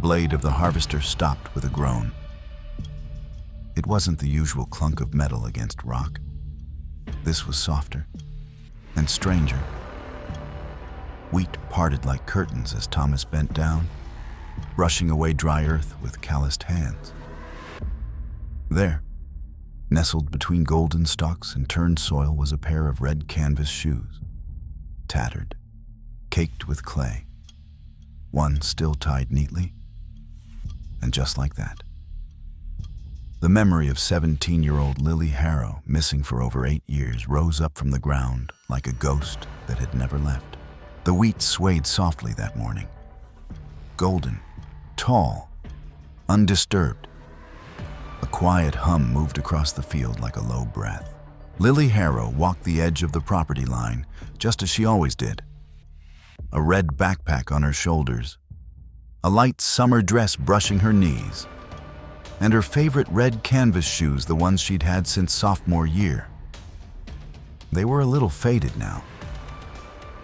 blade of the harvester stopped with a groan. It wasn't the usual clunk of metal against rock. This was softer and stranger. Wheat parted like curtains as Thomas bent down, brushing away dry earth with calloused hands. There, nestled between golden stalks and turned soil, was a pair of red canvas shoes, tattered, caked with clay, one still tied neatly, and just like that. The memory of 17-year-old Lily Harrow, missing for over 8 years, rose up from the ground like a ghost that had never left. The wheat swayed softly that morning, golden, tall, undisturbed. A quiet hum moved across the field like a low breath. Lily Harrow walked the edge of the property line, just as she always did. A red backpack on her shoulders, a light summer dress brushing her knees, and her favorite red canvas shoes, the ones she'd had since sophomore year. They were a little faded now,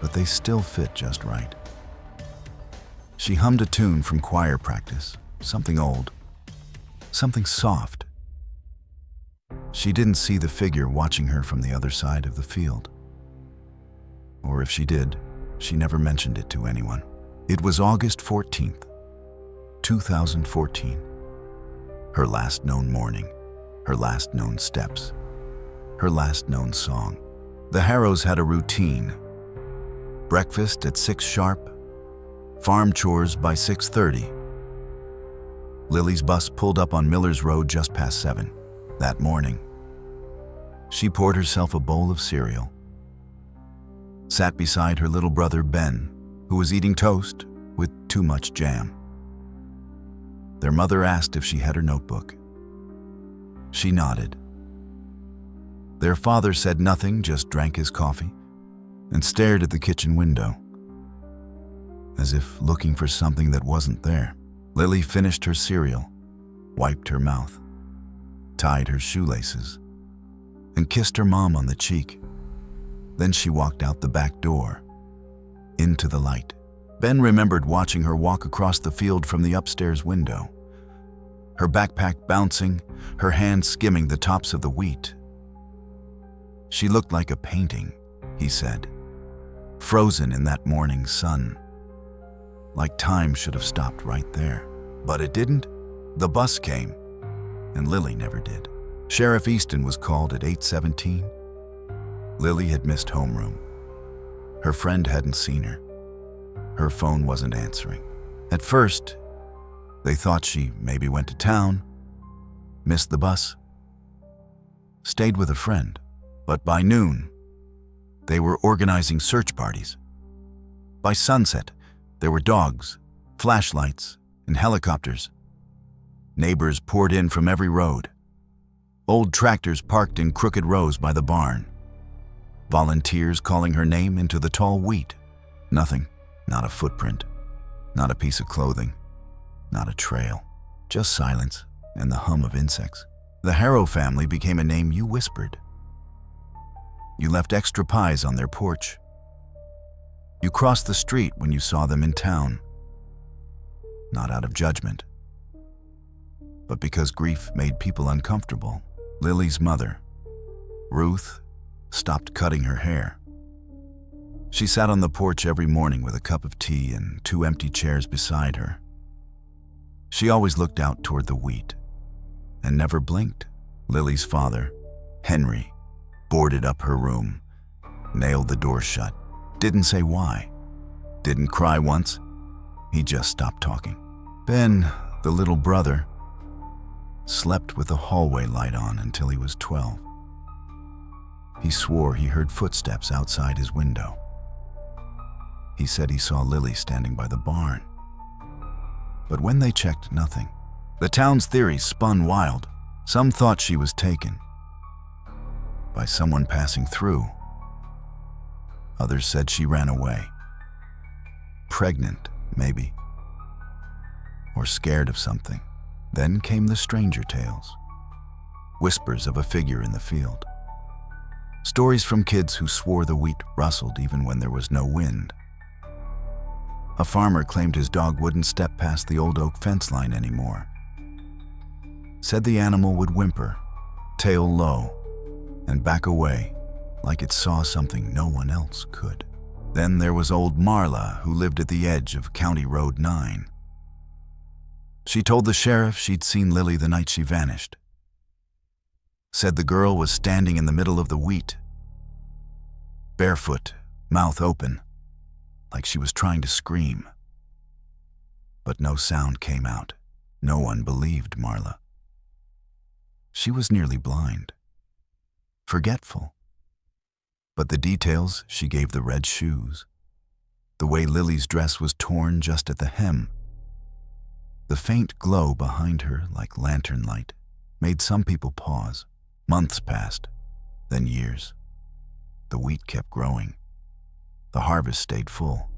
but they still fit just right. She hummed a tune from choir practice, something old, something soft. She didn't see the figure watching her from the other side of the field. Or if she did, she never mentioned it to anyone. It was August 14th, 2014. Her last known morning, her last known steps, her last known song. The Harrows had a routine. Breakfast at 6 sharp, farm chores by 6:30. Lily's bus pulled up on Miller's Road just past 7 that morning. She poured herself a bowl of cereal, sat beside her little brother Ben, who was eating toast with too much jam. Their mother asked if she had her notebook. She nodded. Their father said nothing, just drank his coffee and stared at the kitchen window, as if looking for something that wasn't there. Lily finished her cereal, wiped her mouth, tied her shoelaces, and kissed her mom on the cheek. Then she walked out the back door, into the light. Ben remembered watching her walk across the field from the upstairs window, her backpack bouncing, her hand skimming the tops of the wheat. She looked like a painting, he said, frozen in that morning sun, like time should have stopped right there. But it didn't. The bus came, and Lily never did. Sheriff Easton was called at 8:17. Lily had missed homeroom. Her friend hadn't seen her. Her phone wasn't answering. At first, they thought she maybe went to town, missed the bus, stayed with a friend. But by noon, they were organizing search parties. By sunset, there were dogs, flashlights, and helicopters. Neighbors poured in from every road. Old tractors parked in crooked rows by the barn. Volunteers calling her name into the tall wheat. Nothing. Not a footprint, not a piece of clothing, not a trail, just silence and the hum of insects. The Harrow family became a name you whispered. You left extra pies on their porch. You crossed the street when you saw them in town. Not out of judgment, but because grief made people uncomfortable. Lily's mother, Ruth, stopped cutting her hair. She sat on the porch every morning with a cup of tea and 2 empty chairs beside her. She always looked out toward the wheat and never blinked. Lily's father, Henry, boarded up her room, nailed the door shut, didn't say why, didn't cry once. He just stopped talking. Ben, the little brother, slept with the hallway light on until he was 12. He swore he heard footsteps outside his window. He said he saw Lily standing by the barn. But when they checked, nothing. The town's theories spun wild. Some thought she was taken by someone passing through. Others said she ran away. Pregnant, maybe. Or scared of something. Then came the stranger tales. Whispers of a figure in the field. Stories from kids who swore the wheat rustled even when there was no wind. A farmer claimed his dog wouldn't step past the old oak fence line anymore. Said the animal would whimper, tail low, and back away like it saw something no one else could. Then there was old Marla, who lived at the edge of County Road 9. She told the sheriff she'd seen Lily the night she vanished. Said the girl was standing in the middle of the wheat, barefoot, mouth open, like she was trying to scream. But no sound came out. No one believed Marla. She was nearly blind, forgetful. But the details she gave: the red shoes, the way Lily's dress was torn just at the hem, the faint glow behind her like lantern light, made some people pause. Months passed, then years. The wheat kept growing. The harvest stayed full.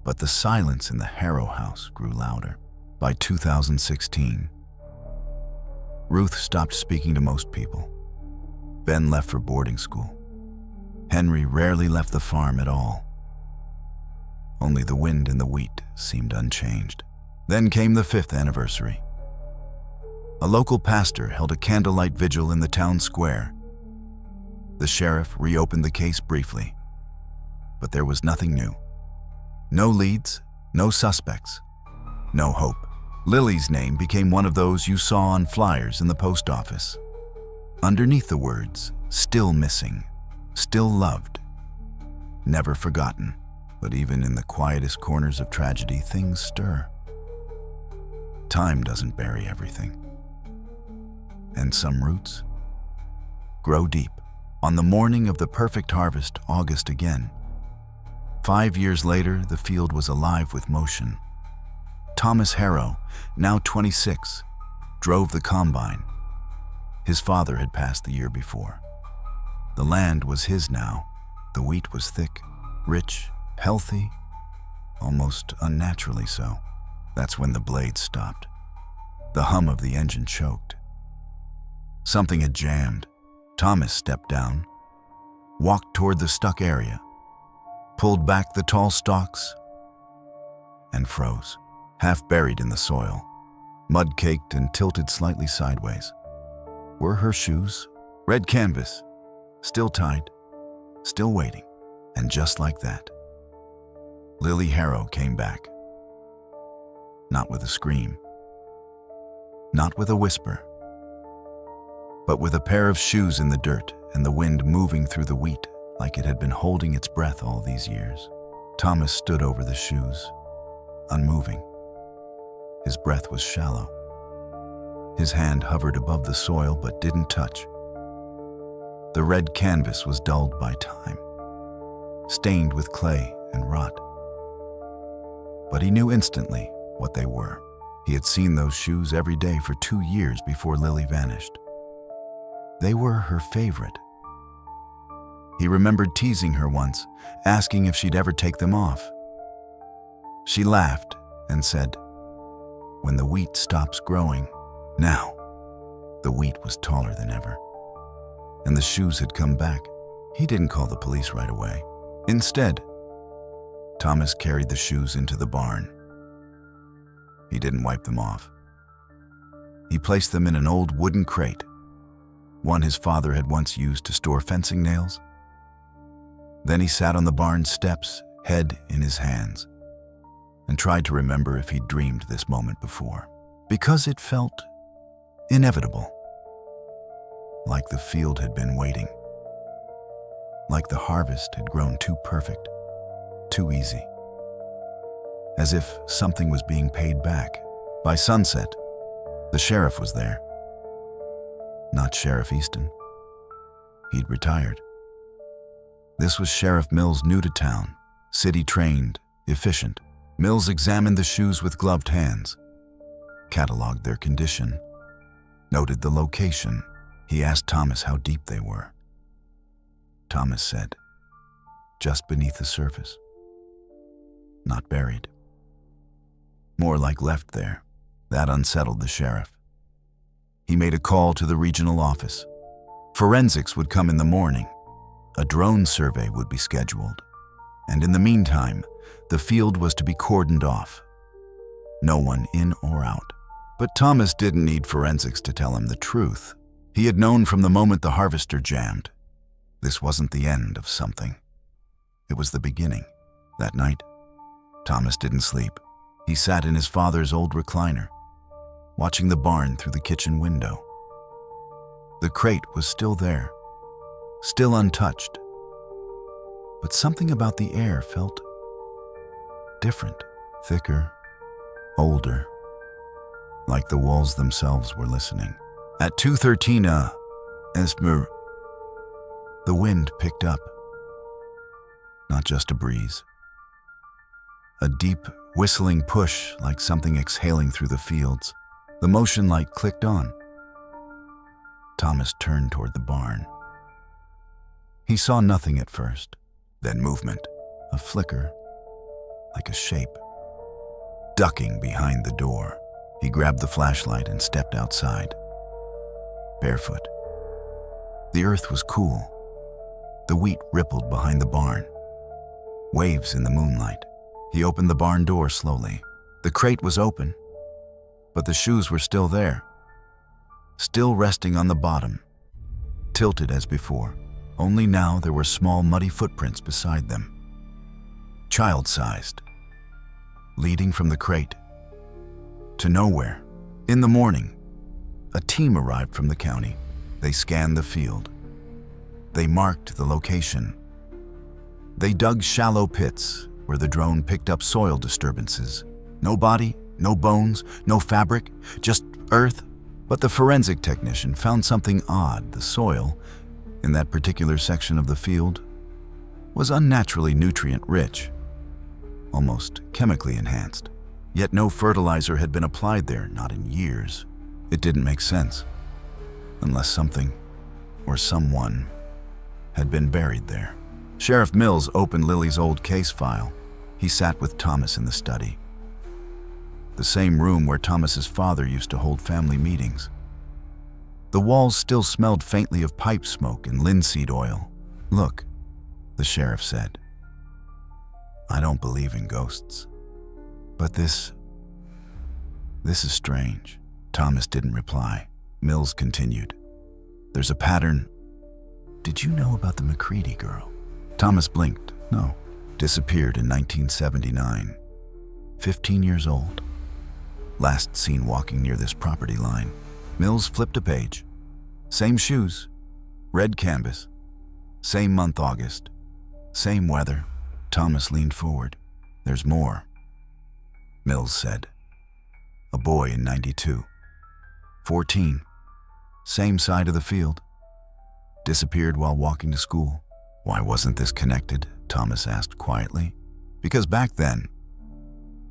But the silence in the Harrow house grew louder. By 2016, Ruth stopped speaking to most people. Ben left for boarding school. Henry rarely left the farm at all. Only the wind and the wheat seemed unchanged. Then came the 5th anniversary. A local pastor held a candlelight vigil in the town square. The sheriff reopened the case briefly, but there was nothing new. No leads, no suspects, no hope. Lily's name became one of those you saw on flyers in the post office. Underneath the words, "Still missing, still loved, never forgotten." But even in the quietest corners of tragedy, things stir. Time doesn't bury everything. And some roots grow deep. On the morning of the perfect harvest, August again. 5 years later, the field was alive with motion. Thomas Harrow, now 26, drove the combine. His father had passed the year before. The land was his now. The wheat was thick, rich, healthy, almost unnaturally so. That's when the blades stopped. The hum of the engine choked. Something had jammed. Thomas stepped down, walked toward the stuck area, pulled back the tall stalks, and froze, half buried in the soil, mud-caked and tilted slightly sideways. Were her shoes? Red canvas, still tied, still waiting. And just like that, Lily Harrow came back. Not with a scream, not with a whisper, but with a pair of shoes in the dirt and the wind moving through the wheat like it had been holding its breath all these years. Thomas stood over the shoes, unmoving. His breath was shallow. His hand hovered above the soil but didn't touch. The red canvas was dulled by time, stained with clay and rot. But he knew instantly what they were. He had seen those shoes every day for 2 years before Lily vanished. They were her favorite. He remembered teasing her once, asking if she'd ever take them off. She laughed and said, "When the wheat stops growing." Now, the wheat was taller than ever, and the shoes had come back. He didn't call the police right away. Instead, Thomas carried the shoes into the barn. He didn't wipe them off. He placed them in an old wooden crate, one his father had once used to store fencing nails. Then he sat on the barn steps, head in his hands, and tried to remember if he'd dreamed this moment before, because it felt inevitable, like the field had been waiting, like the harvest had grown too perfect, too easy, as if something was being paid back. By sunset, the sheriff was there. Not Sheriff Easton. He'd retired. This was Sheriff Mills, new to town, city-trained, efficient. Mills examined the shoes with gloved hands, cataloged their condition, noted the location. He asked Thomas how deep they were. Thomas said, "Just beneath the surface. Not buried." More like left there. That unsettled the sheriff. He made a call to the regional office. Forensics would come in the morning. A drone survey would be scheduled. And in the meantime, The field was to be cordoned off. No one in or out. But Thomas didn't need forensics to tell him the truth. He had known from the moment the harvester jammed. This wasn't the end of something. It was the beginning. That night, Thomas didn't sleep. He sat in his father's old recliner, watching the barn through the kitchen window. The crate was still there, still untouched. But something about the air felt different, thicker, older, like the walls themselves were listening. At 2:13 Esmer, the wind picked up. Not just a breeze. A deep, whistling push like something exhaling through the fields. The motion light clicked on. Thomas turned toward the barn. He saw nothing at first, then movement, a flicker, like a shape. Ducking behind the door, he grabbed the flashlight and stepped outside. Barefoot. The earth was cool. The wheat rippled behind the barn. Waves in the moonlight. He opened the barn door slowly. The crate was open, but the shoes were still there, still resting on the bottom, tilted as before. Only now there were small muddy footprints beside them, child-sized, leading from the crate to nowhere. In the morning, a team arrived from the county. They scanned the field. They marked the location. They dug shallow pits where the drone picked up soil disturbances. No body, no bones, no fabric, just earth. But the forensic technician found something odd. The soil in that particular section of the field was unnaturally nutrient-rich, almost chemically enhanced. Yet no fertilizer had been applied there, not in years. It didn't make sense, unless something or someone had been buried there. Sheriff Mills opened Lily's old case file. He sat with Thomas in the study, the same room where Thomas's father used to hold family meetings. The walls still smelled faintly of pipe smoke and linseed oil. "Look," the sheriff said. "I don't believe in ghosts, but this is strange." Thomas didn't reply. Mills continued. "There's a pattern. Did you know about the McCready girl?" Thomas blinked. "No." Disappeared in 1979. 15 years old. Last seen walking near this property line. Mills flipped a page. Same shoes, red canvas, same month August, same weather. Thomas leaned forward. "There's more," Mills said. "A boy in 92. 14. Same side of the field. Disappeared while walking to school." "Why wasn't this connected?" Thomas asked quietly. "Because back then,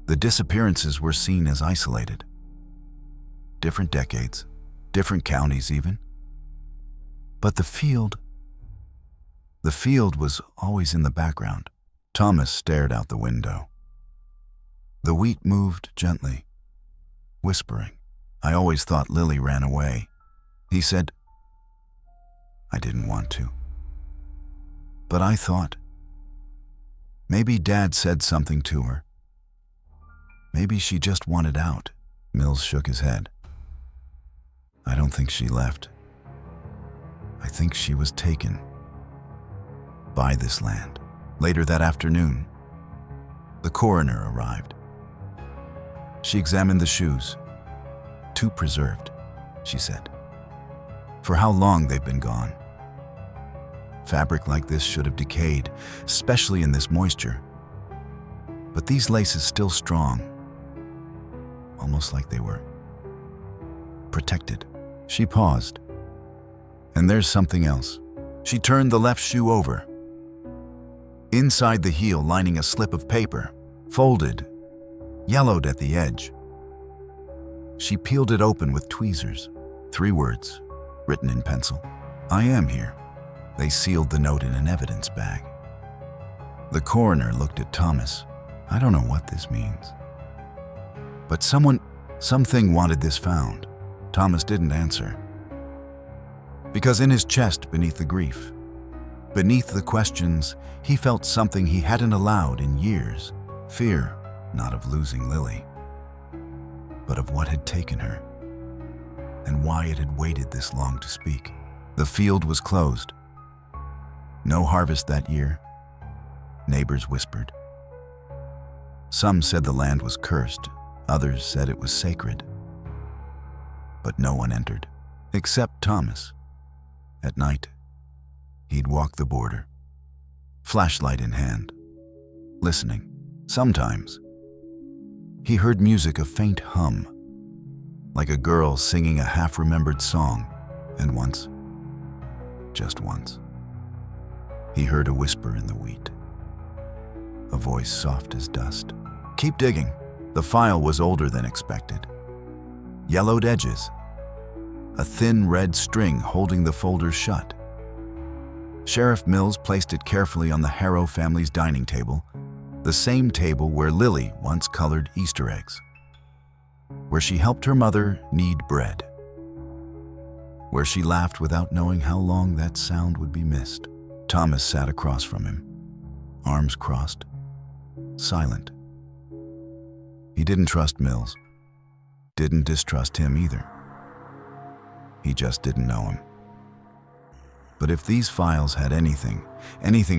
the disappearances were seen as isolated. Different decades, different counties even. But the field was always in the background." Thomas stared out the window. The wheat moved gently, whispering. "I always thought Lily ran away," he said. "I didn't want to. But I thought, maybe Dad said something to her. Maybe she just wanted out." Mills shook his head. "I don't think she left. I think she was taken by this land." Later that afternoon, the coroner arrived. She examined the shoes. "Too preserved," she said. "For how long they've been gone. Fabric like this should have decayed, especially in this moisture. But these laces still strong, almost like they were protected." She paused. "And there's something else." She turned the left shoe over. Inside the heel, lining a slip of paper, folded, yellowed at the edge. She peeled it open with tweezers. 3 words, written in pencil. "I am here." They sealed the note in an evidence bag. The coroner looked at Thomas. "I don't know what this means. But something wanted this found." Thomas didn't answer. Because in his chest, beneath the grief, beneath the questions, he felt something he hadn't allowed in years. Fear, not of losing Lily, but of what had taken her, and why it had waited this long to speak. The field was closed. No harvest that year, neighbors whispered. Some said the land was cursed, others said it was sacred. But no one entered, except Thomas. At night, he'd walk the border, flashlight in hand, listening. Sometimes, he heard music, a faint hum, like a girl singing a half-remembered song, and once, just once, he heard a whisper in the wheat, a voice soft as dust. Keep digging. The file was older than expected. Yellowed edges, a thin red string holding the folder shut. Sheriff Mills placed it carefully on the Harrow family's dining table, the same table where Lily once colored Easter eggs, where she helped her mother knead bread, where she laughed without knowing how long that sound would be missed. Thomas sat across from him, arms crossed, silent. He didn't trust Mills, didn't distrust him either. He just didn't know him. But if these files had anything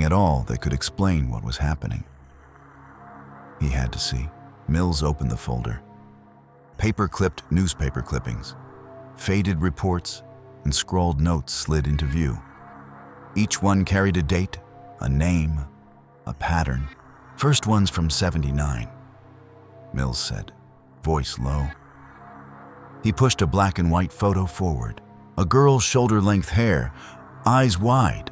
at all that could explain what was happening, he had to see. Mills opened the folder. Paper-clipped newspaper clippings, faded reports, and scrawled notes slid into view. Each one carried a date, a name, a pattern. First one's from '79, Mills said, voice low. He pushed a black and white photo forward. A girl's shoulder-length hair, eyes wide,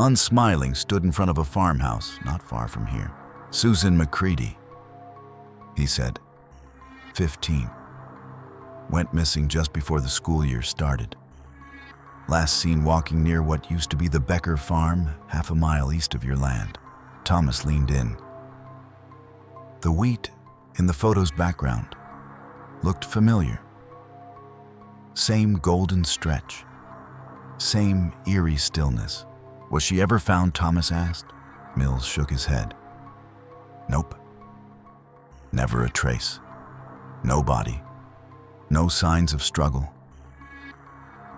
unsmiling, stood in front of a farmhouse not far from here. Susan McCready, he said, 15. Went missing just before the school year started. Last seen walking near what used to be the Becker farm, half a mile east of your land. Thomas leaned in. The wheat in the photo's background looked familiar. Same golden stretch, same eerie stillness. Was she ever found, Thomas asked. Mills shook his head. Nope. Never a trace. No body. No signs of struggle.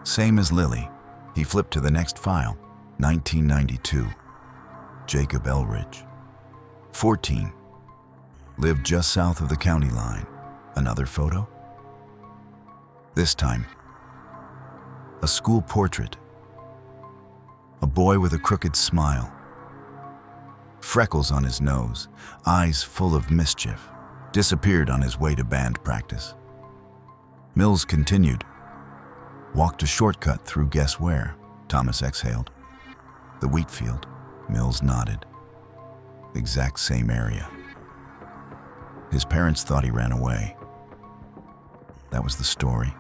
Same as Lily. He flipped to the next file. 1992. Jacob Elridge. 14. Lived just south of the county line. Another photo? This time, a school portrait. A boy with a crooked smile. Freckles on his nose, eyes full of mischief. Disappeared on his way to band practice. Mills continued. Walked a shortcut through guess where? Thomas exhaled. The wheat field. Mills nodded. Exact same area. His parents thought he ran away. That was the story.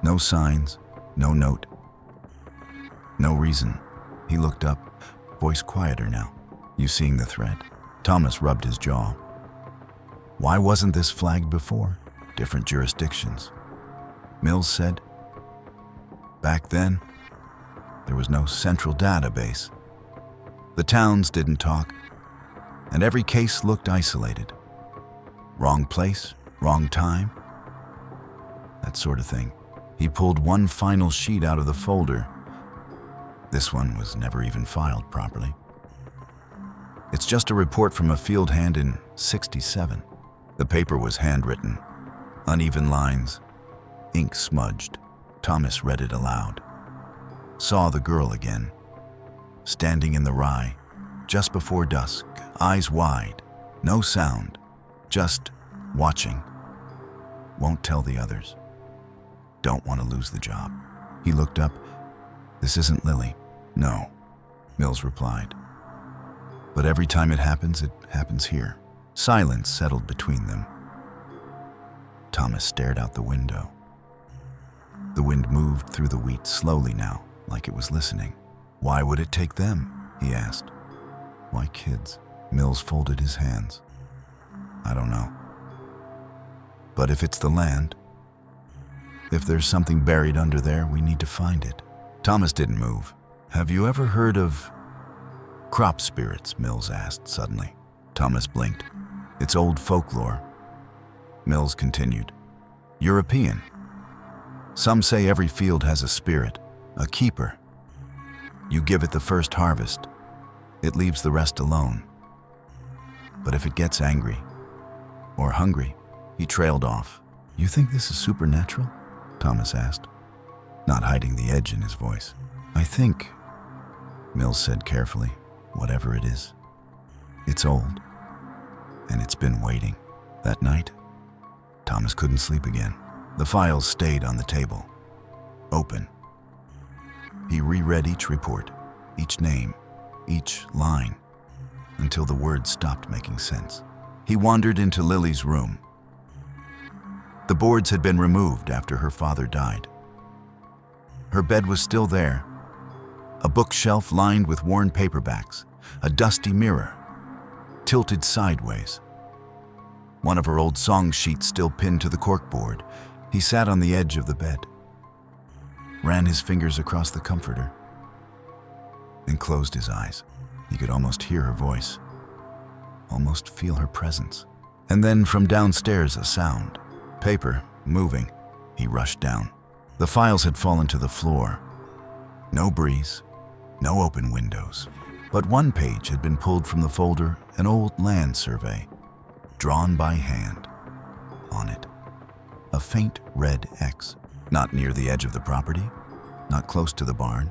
No signs, no note. No reason. He looked up, voice quieter now. You seeing the thread? Thomas rubbed his jaw. Why wasn't this flagged before? Different jurisdictions. Mills said. Back then, there was no central database. The towns didn't talk, and every case looked isolated. Wrong place, wrong time. That sort of thing. He pulled one final sheet out of the folder. This one was never even filed properly. It's just a report from a field hand in '67. The paper was handwritten, uneven lines, ink smudged. Thomas read it aloud. Saw the girl again, standing in the rye, just before dusk, eyes wide, no sound, just watching. Won't tell the others. Don't want to lose the job. He looked up. This isn't Lily. No, Mills replied. But every time it happens here. Silence settled between them. Thomas stared out the window. The wind moved through the wheat slowly now, like it was listening. Why would it take them? He asked. Why kids? Mills folded his hands. I don't know. But if it's the land, if there's something buried under there, we need to find it. Thomas didn't move. Have you ever heard of crop spirits? Mills asked suddenly. Thomas blinked. It's old folklore. Mills continued. European. Some say every field has a spirit, a keeper. You give it the first harvest. It leaves the rest alone. But if it gets angry or hungry, he trailed off. You think this is supernatural? Thomas asked, not hiding the edge in his voice. I think, Mills said carefully, whatever it is, it's old, and it's been waiting. That night, Thomas couldn't sleep again. The files stayed on the table, open. He reread each report, each name, each line, until the words stopped making sense. He wandered into Lily's room. The boards had been removed after her father died. Her bed was still there, a bookshelf lined with worn paperbacks, a dusty mirror, tilted sideways. One of her old song sheets still pinned to the corkboard. He sat on the edge of the bed, ran his fingers across the comforter, and closed his eyes. He could almost hear her voice, almost feel her presence. And then from downstairs a sound, paper moving. He rushed down. The files had fallen to the floor. No breeze, no open windows. But one page had been pulled from the folder, an old land survey, drawn by hand. On it, a faint red X, not near the edge of the property, not close to the barn,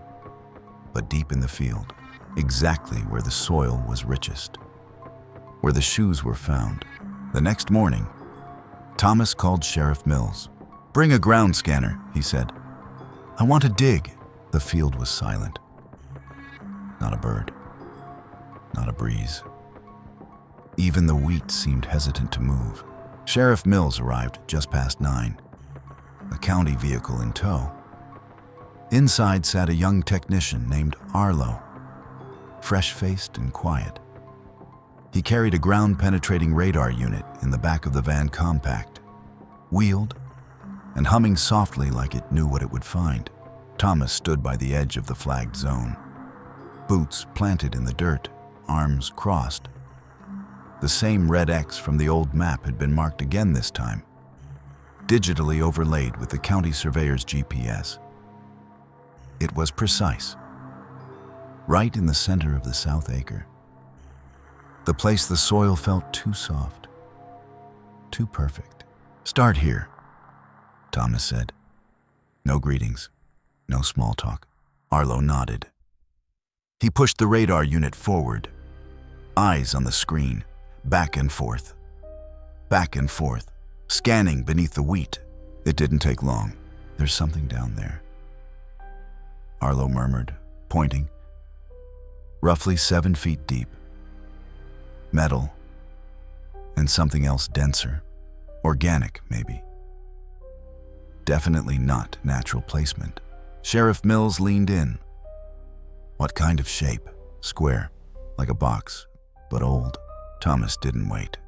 but deep in the field, exactly where the soil was richest, where the shoes were found. The next morning, Thomas called Sheriff Mills. Bring a ground scanner, he said. I want to dig. The field was silent. Not a bird, not a breeze. Even the wheat seemed hesitant to move. Sheriff Mills arrived just past 9, a county vehicle in tow. Inside sat a young technician named Arlo, fresh-faced and quiet. He carried a ground-penetrating radar unit in the back of the van compact, wheeled and humming softly like it knew what it would find. Thomas stood by the edge of the flagged zone, boots planted in the dirt, arms crossed. The same red X from the old map had been marked again this time, digitally overlaid with the county surveyor's GPS. It was precise, right in the center of the south acre. The place the soil felt too soft, too perfect. Start here, Thomas said. No greetings, no small talk. Arlo nodded. He pushed the radar unit forward, eyes on the screen, back and forth, scanning beneath the wheat. It didn't take long. There's something down there, Arlo murmured, pointing. Roughly 7 feet deep. Metal, and something else denser. Organic, maybe. Definitely not natural placement. Sheriff Mills leaned in. What kind of shape? Square, like a box, but old. Thomas didn't wait.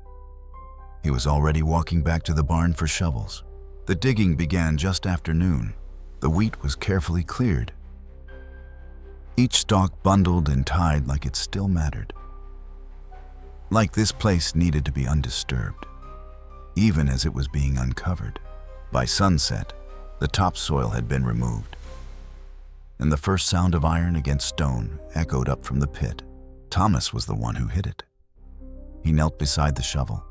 He was already walking back to the barn for shovels. The digging began just after noon. The wheat was carefully cleared, each stalk bundled and tied like it still mattered. Like this place needed to be undisturbed, even as it was being uncovered. By sunset, the topsoil had been removed, and the first sound of iron against stone echoed up from the pit. Thomas was the one who hit it. He knelt beside the shovel,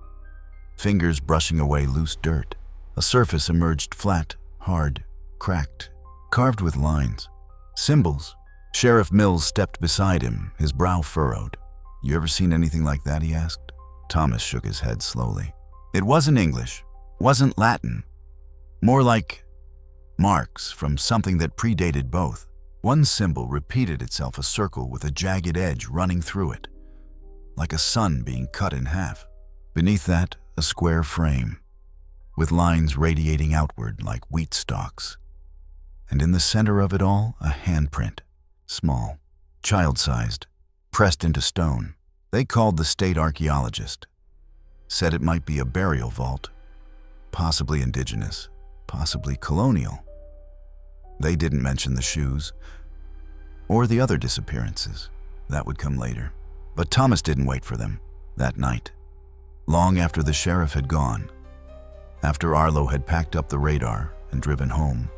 fingers brushing away loose dirt. A surface emerged flat, hard, cracked, carved with lines, symbols. Sheriff Mills stepped beside him, his brow furrowed. You ever seen anything like that, he asked. Thomas shook his head slowly. It wasn't English, wasn't Latin. More like marks from something that predated both. One symbol repeated itself, a circle with a jagged edge running through it, like a sun being cut in half. Beneath that, a square frame, with lines radiating outward like wheat stalks. And in the center of it all, a handprint, small, child-sized, pressed into stone. They called the state archaeologist, said it might be a burial vault, possibly indigenous, possibly colonial. They didn't mention the shoes or the other disappearances. That would come later. But Thomas didn't wait for them. That night, long after the sheriff had gone, after Arlo had packed up the radar and driven home,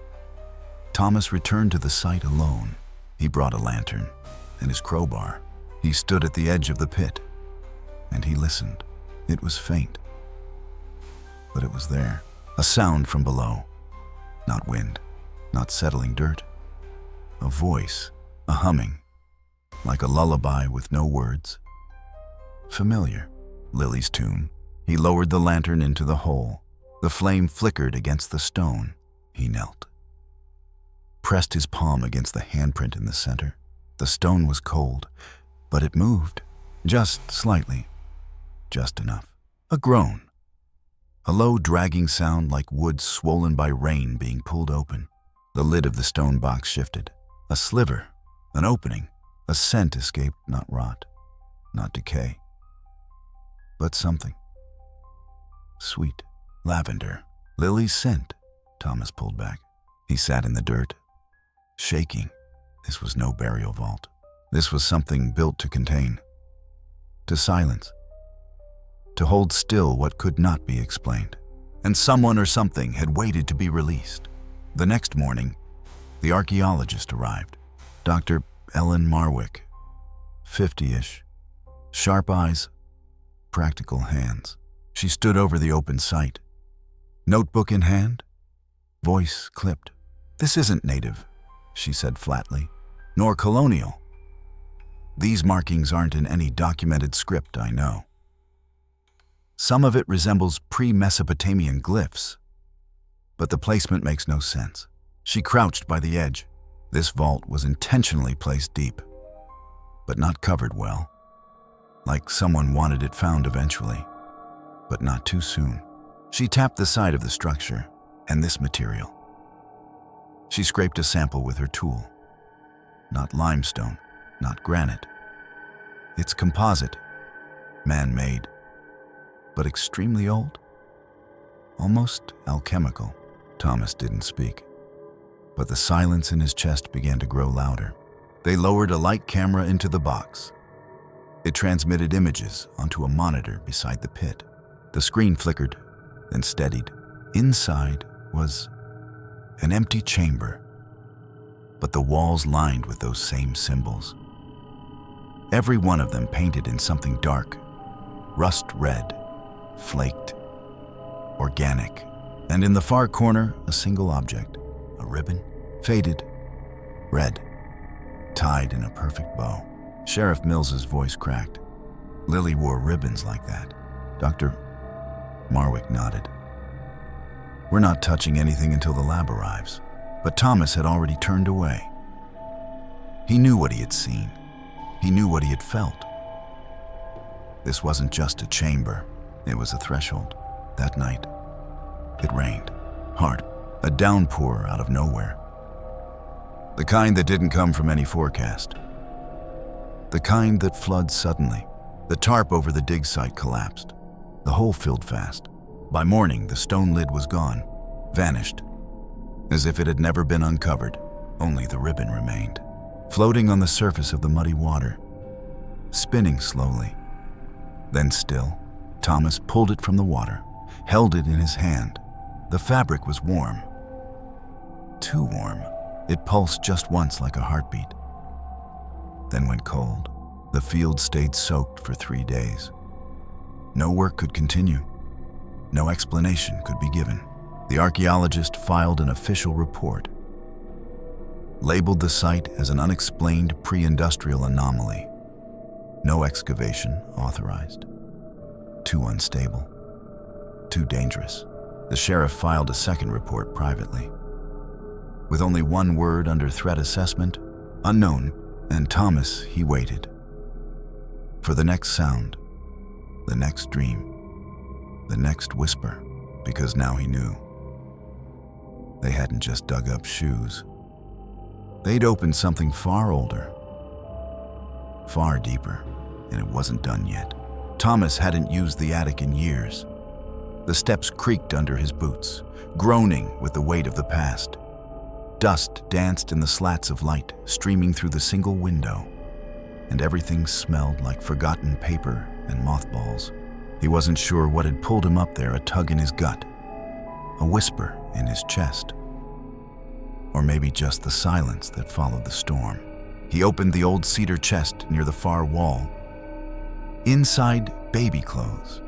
Thomas returned to the site alone. He brought a lantern and his crowbar. He stood at the edge of the pit, and he listened. It was faint, but it was there. A sound from below. Not wind, not settling dirt. A voice, a humming, like a lullaby with no words. Familiar, Lily's tune. He lowered the lantern into the hole. The flame flickered against the stone. He knelt, pressed his palm against the handprint in the center. The stone was cold, but it moved, just slightly, just enough. A groan. A low, dragging sound like wood swollen by rain being pulled open. The lid of the stone box shifted. A sliver, an opening. A scent escaped, not rot, not decay, but something. Sweet. Lavender. Lily's scent. Thomas pulled back. He sat in the dirt, shaking. This was no burial vault. This was something built to contain, to silence, to hold still what could not be explained. And someone or something had waited to be released. The next morning, the archaeologist arrived. Dr. Ellen Marwick, 50-ish, sharp eyes, practical hands. She stood over the open site, notebook in hand, voice clipped. "This isn't native," she said flatly, "nor colonial. These markings aren't in any documented script I know. Some of it resembles pre-Mesopotamian glyphs, but the placement makes no sense." She crouched by the edge. This vault was intentionally placed deep, but not covered well, like someone wanted it found eventually, but not too soon. She tapped the side of the structure and this material. She scraped a sample with her tool. Not limestone, not granite. It's composite, man-made, but extremely old, almost alchemical. Thomas didn't speak, but the silence in his chest began to grow louder. They lowered a light camera into the box. It transmitted images onto a monitor beside the pit. The screen flickered, then steadied. Inside was an empty chamber, but the walls lined with those same symbols. Every one of them painted in something dark, rust red, flaked, organic. And in the far corner, a single object, a ribbon, faded, red, tied in a perfect bow. Sheriff Mills's voice cracked. "Lily wore ribbons like that." Dr. Marwick nodded. "We're not touching anything until the lab arrives." But Thomas had already turned away. He knew what he had seen. He knew what he had felt. This wasn't just a chamber. It was a threshold. That night, it rained. Hard. A downpour out of nowhere. The kind that didn't come from any forecast. The kind that floods suddenly. The tarp over the dig site collapsed. The hole filled fast. By morning, the stone lid was gone, vanished, as if it had never been uncovered. Only the ribbon remained, floating on the surface of the muddy water, spinning slowly. Then still, Thomas pulled it from the water, held it in his hand. The fabric was warm. Too warm. It pulsed just once like a heartbeat, then went cold. The field stayed soaked for 3 days. No work could continue. No explanation could be given. The archaeologist filed an official report, labeled the site as an unexplained pre-industrial anomaly. No excavation authorized. Too unstable. Too dangerous. The sheriff filed a second report privately. With only one word under threat assessment, unknown, and Thomas, he waited. For the next sound, the next dream, the next whisper, because now he knew. They hadn't just dug up shoes. They'd opened something far older, far deeper, and it wasn't done yet. Thomas hadn't used the attic in years. The steps creaked under his boots, groaning with the weight of the past. Dust danced in the slats of light streaming through the single window. and everything smelled like forgotten paper and mothballs. He wasn't sure what had pulled him up there, a tug in his gut, a whisper in his chest, or maybe just the silence that followed the storm. He opened the old cedar chest near the far wall. Inside, baby clothes,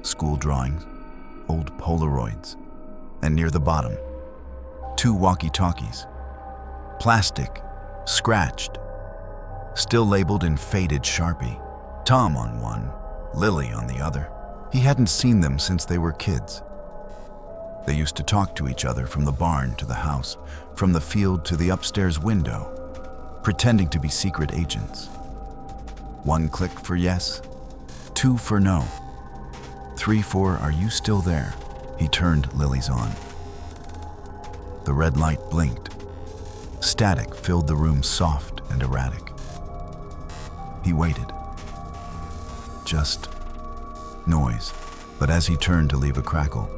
school drawings, old Polaroids, and near the bottom, 2 walkie-talkies, plastic, scratched, still labeled in faded Sharpie. Tom on one, Lily on the other. He hadn't seen them since they were kids. They used to talk to each other from the barn to the house, from the field to the upstairs window, pretending to be secret agents. 1 click for yes, 2 for no, 3 for are you still there? He turned Lily's on. The red light blinked. Static filled the room, soft and erratic. He waited. Just noise. But as he turned to leave, a crackle,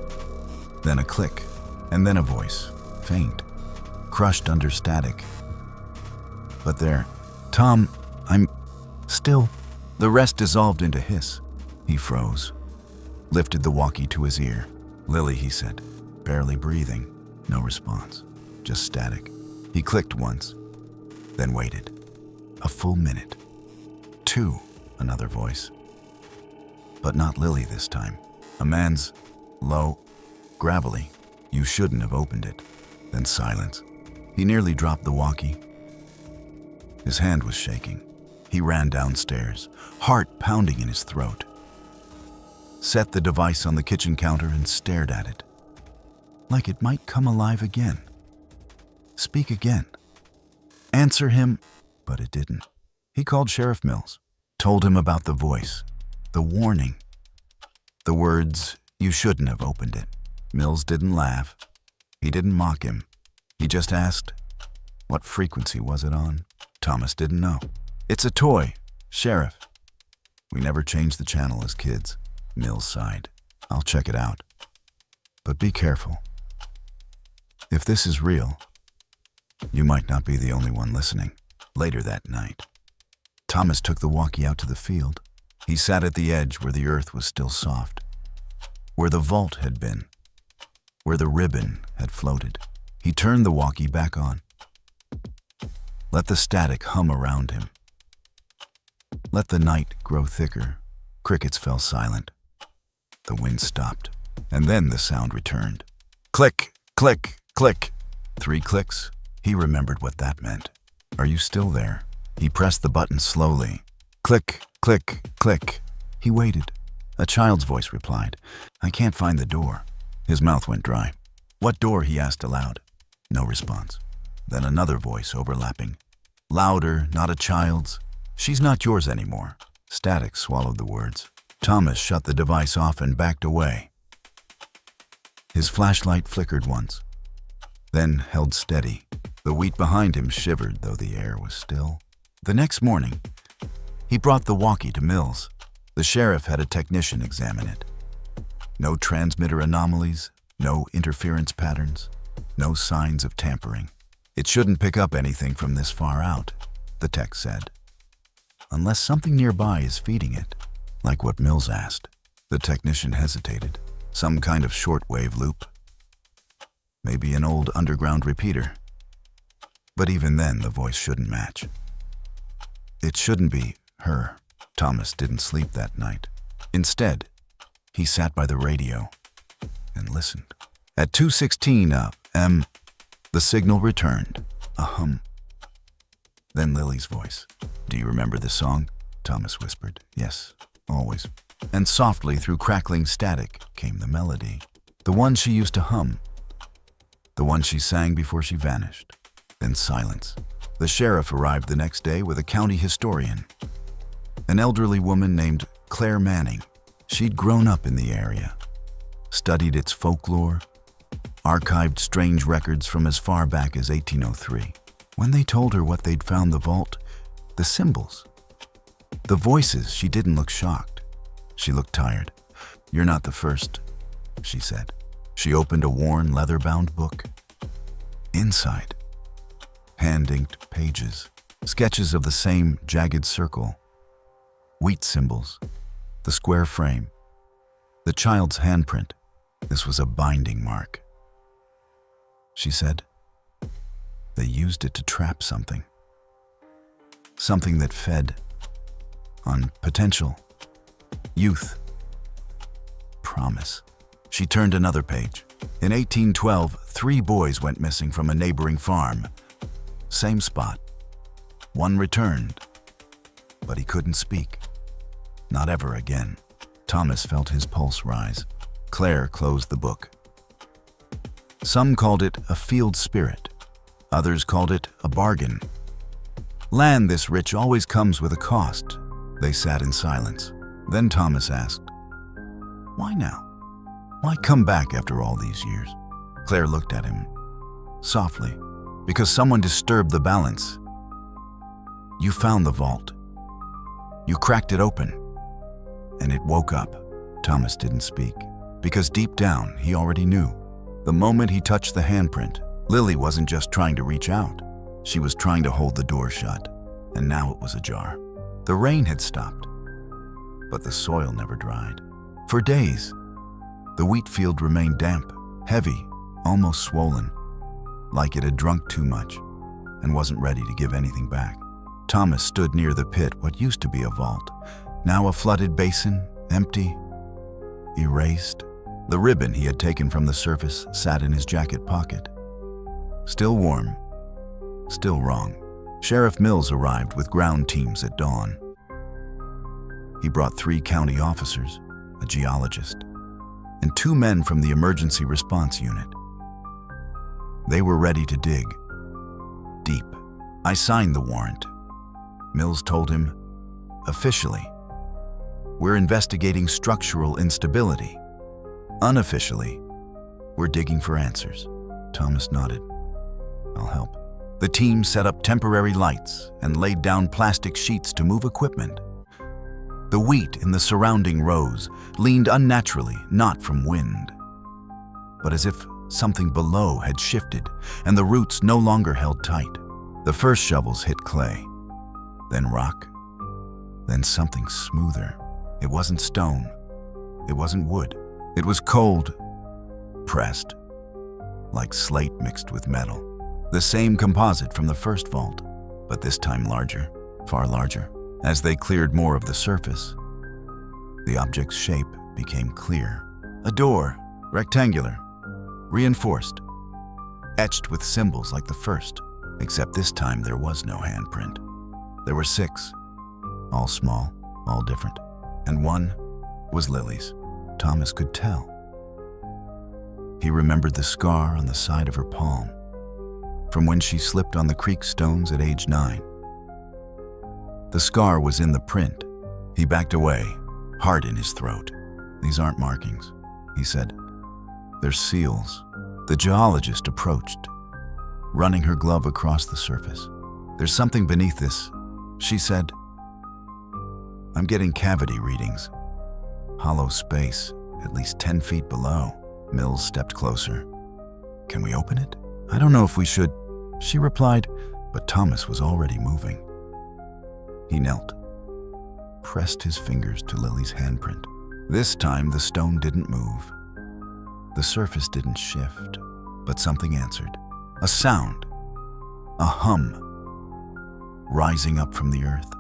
then a click, and then a voice, faint, crushed under static. But there, Tom, I'm still. The rest dissolved into hiss. He froze, lifted the walkie to his ear. Lily, he said, barely breathing. No response, just static. He clicked once, then waited. A full minute. 2, another voice. But not Lily this time. A man's low, gravelly, you shouldn't have opened it. Then silence. He nearly dropped the walkie. His hand was shaking. He ran downstairs, heart pounding in his throat. Set the device on the kitchen counter and stared at it, like it might come alive again. Speak again. Answer him, but it didn't. He called Sheriff Mills, told him about the voice, the warning, the words, you shouldn't have opened it. Mills didn't laugh. He didn't mock him. He just asked, what frequency was it on? Thomas didn't know. It's a toy, Sheriff. We never changed the channel as kids. Mills sighed. I'll check it out. But be careful. If this is real, you might not be the only one listening. Later that night, Thomas took the walkie out to the field. He sat at the edge where the earth was still soft, where the vault had been, where the ribbon had floated. He turned the walkie back on. Let the static hum around him. Let the night grow thicker. Crickets fell silent. The wind stopped, and then the sound returned. Click, click, click. 3 clicks. He remembered what that meant. Are you still there? He pressed the button slowly. Click, click, click. He waited. A child's voice replied. I can't find the door. His mouth went dry. What door? He asked aloud. No response. Then another voice overlapping. Louder, not a child's. She's not yours anymore. Static swallowed the words. Thomas shut the device off and backed away. His flashlight flickered once, then held steady. The wheat behind him shivered, though the air was still. The next morning, he brought the walkie to Mills. The sheriff had a technician examine it. No transmitter anomalies, no interference patterns, no signs of tampering. It shouldn't pick up anything from this far out, the tech said, unless something nearby is feeding it, like what Mills asked. The technician hesitated. Some kind of shortwave loop. Maybe an old underground repeater. But even then, the voice shouldn't match. It shouldn't be her. Thomas didn't sleep that night. Instead, he sat by the radio and listened. At 2:16 a.m., the signal returned, a hum. Then Lily's voice. Do you remember the song? Thomas whispered. Yes, always. And softly through crackling static came the melody. The one she used to hum. The one she sang before she vanished. Then silence. The sheriff arrived the next day with a county historian, an elderly woman named Claire Manning. She'd grown up in the area, studied its folklore, archived strange records from as far back as 1803. When they told her what they'd found, the vault, the symbols, the voices, she didn't look shocked. She looked tired. You're not the first, she said. She opened a worn, leather-bound book. Inside, hand-inked pages, Sketches of the same jagged circle, wheat symbols, the square frame, the child's handprint. This was a binding mark. She said, they used it to trap something. Something that fed on potential, youth, promise. She turned another page. In 1812, 3 boys went missing from a neighboring farm. Same spot. One returned, but he couldn't speak. Not ever again. Thomas felt his pulse rise. Claire closed the book. Some called it a field spirit. Others called it a bargain. Land this rich always comes with a cost. They sat in silence. Then Thomas asked, "Why now? Why come back after all these years?" Claire looked at him softly. "Because someone disturbed the balance. You found the vault. You cracked it open, and it woke up." Thomas didn't speak, because deep down he already knew. The moment he touched the handprint, Lily wasn't just trying to reach out. She was trying to hold the door shut, and now it was ajar. The rain had stopped, but the soil never dried. For days, the wheat field remained damp, heavy, almost swollen, like it had drunk too much and wasn't ready to give anything back. Thomas stood near the pit, what used to be a vault, now a flooded basin, empty, erased. The ribbon he had taken from the surface sat in his jacket pocket. Still warm, still wrong. Sheriff Mills arrived with ground teams at dawn. He brought 3 county officers, a geologist, and 2 men from the emergency response unit. They were ready to dig deep. "I signed the warrant," Mills told him. "Officially, we're investigating structural instability. Unofficially, we're digging for answers." Thomas nodded. "I'll help." The team set up temporary lights and laid down plastic sheets to move equipment. The wheat in the surrounding rows leaned unnaturally, not from wind, but as if something below had shifted and the roots no longer held tight. The first shovels hit clay, then rock, then something smoother. It wasn't stone, it wasn't wood. It was cold, pressed, like slate mixed with metal. The same composite from the first vault, but this time larger, far larger. As they cleared more of the surface, the object's shape became clear. A door, rectangular, reinforced, etched with symbols like the first, except this time there was no handprint. There were 6, all small, all different, and one was Lily's. Thomas could tell. He remembered the scar on the side of her palm, from when she slipped on the creek stones at age 9. The scar was in the print. He backed away, heart in his throat. "These aren't markings," he said. "They're seals." The geologist approached, running her glove across the surface. "There's something beneath this," she said. "I'm getting cavity readings. Hollow space, at least 10 feet below." Mills stepped closer. "Can we open it?" "I don't know if we should," she replied, but Thomas was already moving. He knelt, pressed his fingers to Lily's handprint. This time the stone didn't move. The surface didn't shift, but something answered. A sound, a hum, rising up from the earth.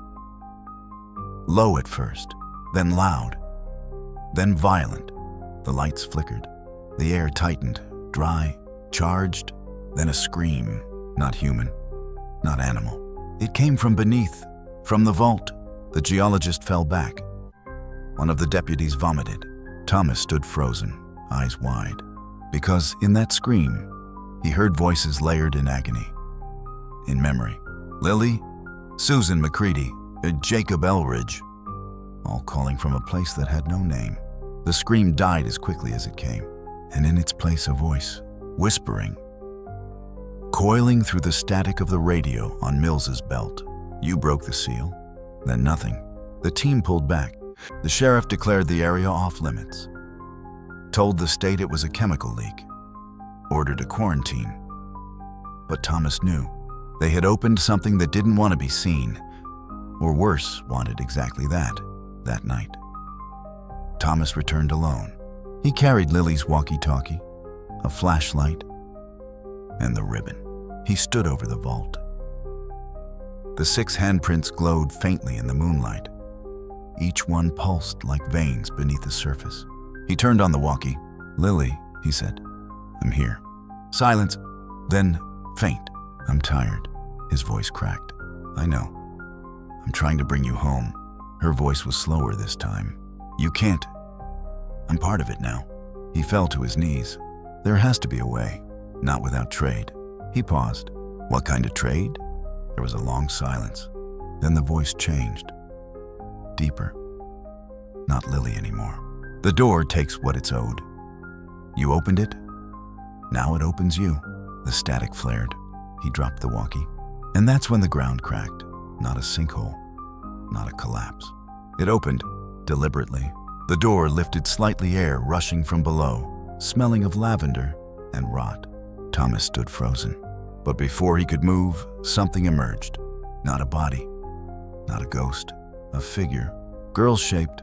Low at first, then loud, then violent. The lights flickered. The air tightened, dry, charged, then a scream. Not human, not animal. It came from beneath, from the vault. The geologist fell back. One of the deputies vomited. Thomas stood frozen, eyes wide, because in that scream, he heard voices layered in agony, in memory. Lily, Susan McCready, Jacob Elridge, all calling from a place that had no name. The scream died as quickly as it came, and in its place a voice, whispering, coiling through the static of the radio on Mills's belt. "You broke the seal." Then nothing. The team pulled back. The sheriff declared the area off limits, told the state it was a chemical leak, ordered a quarantine. But Thomas knew They had opened something that didn't want to be seen, or worse, wanted exactly that night. Thomas returned alone. He carried Lily's walkie-talkie, a flashlight, and the ribbon. He stood over the vault. The 6 handprints glowed faintly in the moonlight. Each one pulsed like veins beneath the surface. He turned on the walkie. "Lily," he said, "I'm here." Silence, then faint. "I'm tired." His voice cracked. "I know. I'm trying to bring you home." Her voice was slower this time. "You can't. I'm part of it now." He fell to his knees. "There has to be a way. Not without trade." He paused. "What kind of trade?" There was a long silence. Then the voice changed. Deeper. Not Lily anymore. "The door takes what it's owed. You opened it. Now it opens you." The static flared. He dropped the walkie. And that's when the ground cracked. Not a sinkhole. Not a collapse. It opened, deliberately. The door lifted slightly, air rushing from below, smelling of lavender and rot. Thomas stood frozen. But before he could move, something emerged. Not a body, not a ghost, a figure, girl-shaped,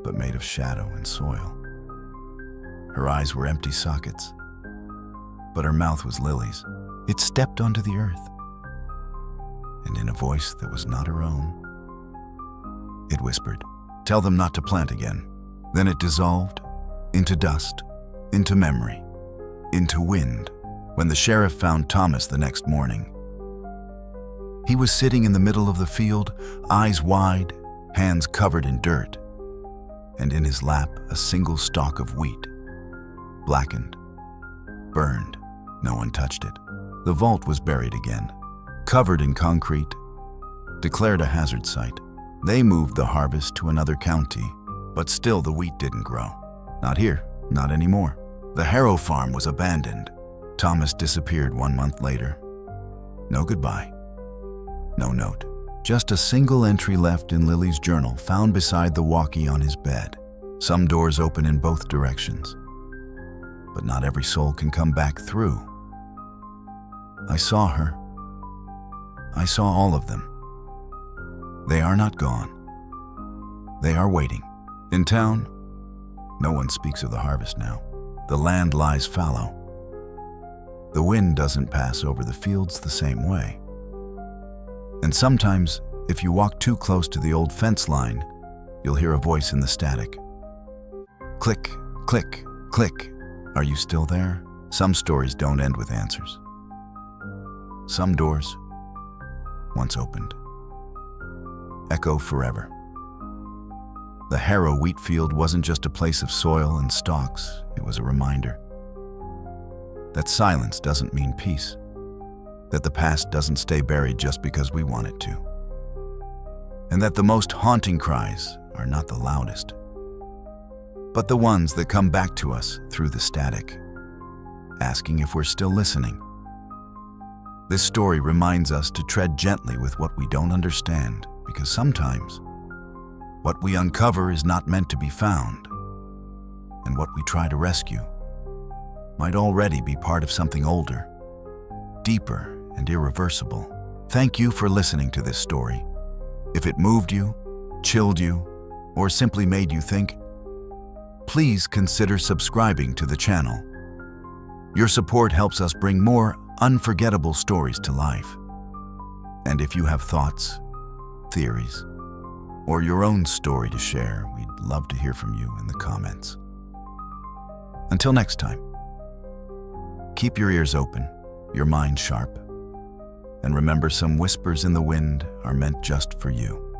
but made of shadow and soil. Her eyes were empty sockets, but her mouth was Lily's. It stepped onto the earth, and in a voice that was not her own, it whispered, "Tell them not to plant again." Then it dissolved into dust, into memory, into wind. When the sheriff found Thomas the next morning, he was sitting in the middle of the field, eyes wide, hands covered in dirt, and in his lap a single stalk of wheat, blackened, burned. No one touched it. The vault was buried again, covered in concrete, declared a hazard site. They moved the harvest to another county, but still the wheat didn't grow. Not here, not anymore. The Harrow farm was abandoned. Thomas disappeared 1 month later. No goodbye. No note. Just a single entry left in Lily's journal, found beside the walkie on his bed. Some doors open in both directions, but not every soul can come back through. I saw her. I saw all of them. They are not gone. They are waiting. In town, no one speaks of the harvest now. The land lies fallow. The wind doesn't pass over the fields the same way. And sometimes, if you walk too close to the old fence line, you'll hear a voice in the static. Click, click, click. Are you still there? Some stories don't end with answers. Some doors, once opened, echo forever. The Harrow wheat field wasn't just a place of soil and stalks, it was a reminder that silence doesn't mean peace, that the past doesn't stay buried just because we want it to, and that the most haunting cries are not the loudest, but the ones that come back to us through the static, asking if we're still listening. This story reminds us to tread gently with what we don't understand, because sometimes what we uncover is not meant to be found, and what we try to rescue might already be part of something older, deeper, and irreversible. Thank you for listening to this story. If it moved you, chilled you, or simply made you think, please consider subscribing to the channel. Your support helps us bring more unforgettable stories to life. And if you have thoughts, theories, or your own story to share, we'd love to hear from you in the comments. Until next time, keep your ears open, your mind sharp, and remember, some whispers in the wind are meant just for you.